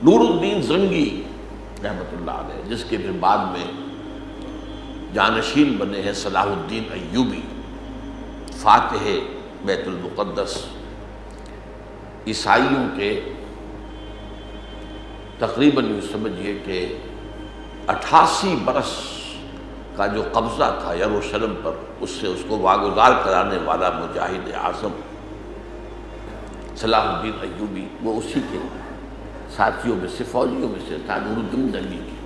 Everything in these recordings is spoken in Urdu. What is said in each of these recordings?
نور الدین زنگی رحمۃ اللہ علیہ، جس کے پھر بعد میں جانشین بنے ہیں صلاح الدین ایوبی، فاتح بیت المقدس، عیسائیوں کے تقریباً یوں سمجھیے کہ 88 برس کا جو قبضہ تھا یروشلم پر، اس سے اس کو واگزار کرانے والا مجاہد اعظم صلاح الدین ایوبی، وہ اسی کے ساتھیوں میں سے، فوجیوں میں سے تھا، نور الدین زنگی کی۔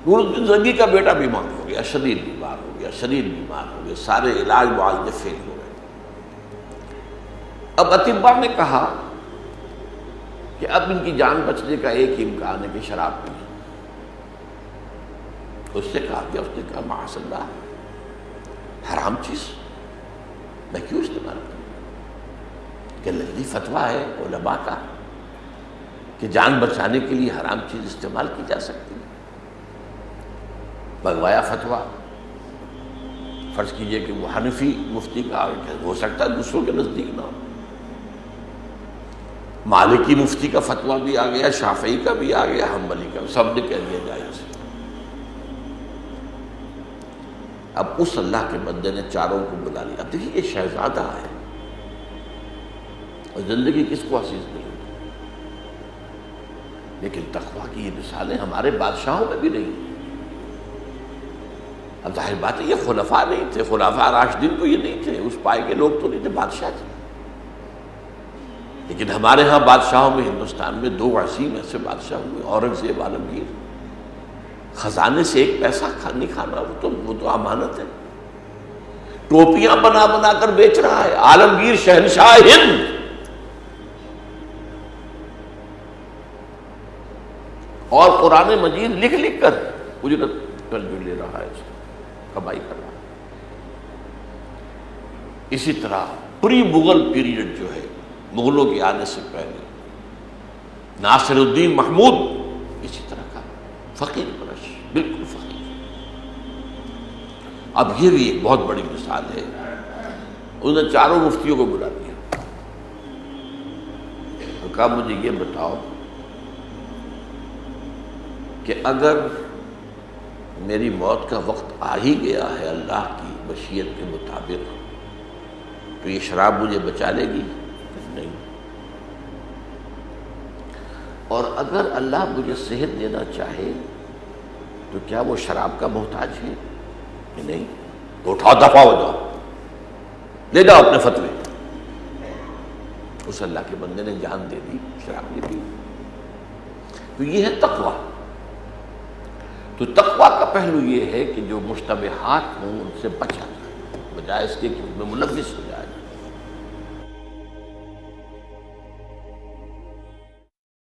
نور الدین زنگی کا بیٹا بیمار ہو گیا، شدید بیمار ہو گیا، شدید بیمار ہو گیا، سارے علاج معالجے فیل ہو گئے۔ اب اطباء نے کہا کہ اب ان کی جان بچنے کا ایک ہی امکان ہے کہ شراب پئیں۔ اس سے کہا گیا، اس نے کہا معاذ اللہ، حرام چیز میں کیوں استعمال کروں؟ کہ لذیذ فتویٰ ہے علماء کا کہ جان بچانے کے لیے حرام چیز استعمال کی جا سکتی ہے۔ بگوایا فتویٰ، فرض کیجئے کہ وہ حنفی مفتی کا ہو سکتا ہے دوسروں کے نزدیک نہ ہو، مالکی مفتی کا فتویٰ بھی آ گیا، شافعی کا بھی آ گیا، حنبلی کا، سب نے کہہ دیا جائز۔ اب اس اللہ کے بندے نے چاروں کو بلا لیا۔ اب دیکھیے یہ شہزادہ ہے اور زندگی کس کو عزیز نہیں ہوتی، لیکن تقویٰ کی یہ مثالیں ہمارے بادشاہوں میں بھی نہیں۔ اب ظاہر بات ہے یہ خلفاء نہیں تھے، خلفاء راشدین تو یہ نہیں تھے، اس پائے کے لوگ تو نہیں تھے، بادشاہ تھے۔ لیکن ہمارے ہاں بادشاہوں میں ہندوستان میں 2 عظیم ایسے بادشاہ ہوئے، اورنگزیب، عالمگیر۔ خزانے سے ایک پیسہ نہیں کھانا، وہ تو امانت ہے۔ ٹوپیاں بنا بنا کر بیچ رہا ہے عالمگیر شہنشاہ ہند، اور قرآن مجید لکھ لکھ کر اجرت پر جو لے رہا ہے، کمائی کر رہا ہے۔ اسی طرح پری مغل پیریڈ جو ہے، مغلوں کے آنے سے پہلے ناصر الدین محمود اسی طرح کا فقیر پرش، بالکل فقیر۔ اب یہ بھی ایک بہت بڑی مثال ہے۔ انہوں نے چاروں مفتیوں کو بلا دیا اور کہا مجھے یہ بتاؤ کہ اگر میری موت کا وقت آ ہی گیا ہے اللہ کی مشیت کے مطابق، تو یہ شراب مجھے بچا لے گی؟ نہیں۔ اور اگر اللہ مجھے صحت دینا چاہے تو کیا وہ شراب کا محتاج ہے؟ نہیں۔ تو اٹھاؤ، دفع ہو جاؤ، لے جاؤ اپنے فتوے۔ اس اللہ کے بندے نے جان دے دی، شراب نہیں پی۔ تو یہ ہے تقویٰ۔ تو تقویٰ کا پہلو یہ ہے کہ جو مشتبہات ہوں ان سے بچا جائے، بجائے اس کے کہ ان میں ملوث ہو جائے۔